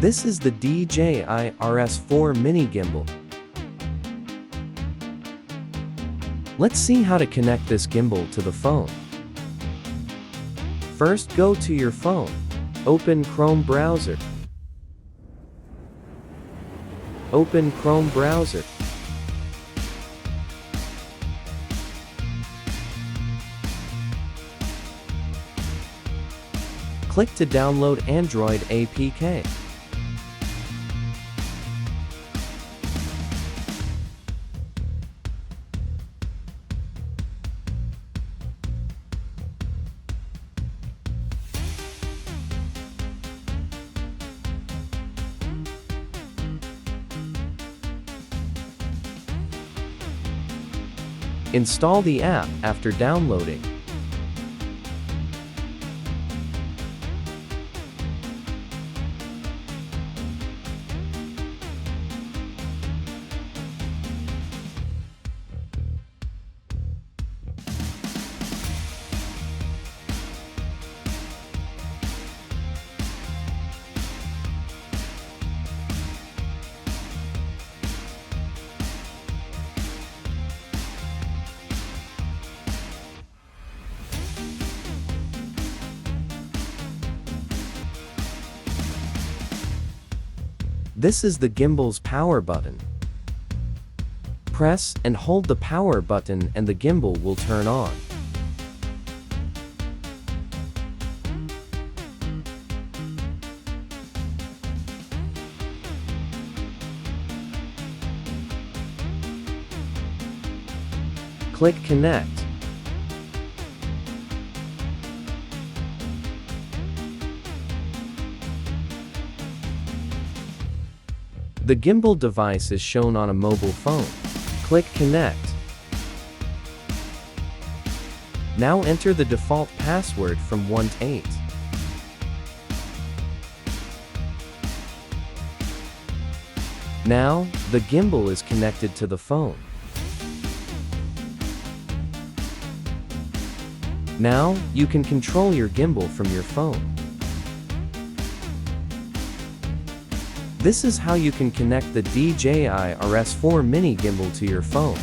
This is the DJI RS4 mini gimbal. Let's see how to connect this gimbal to the phone. First, go to your phone. Open Chrome browser. Open Chrome browser. Click to download Android APK. Install the app after downloading. This is the gimbal's power button. Press and hold the power button and the gimbal will turn on. Click Connect. The gimbal device is shown on a mobile phone. Click Connect. Now enter the default password from 1 to 8. Now, the gimbal is connected to the phone. Now, you can control your gimbal from your phone. This is how you can connect the DJI RS4 mini gimbal to your phone.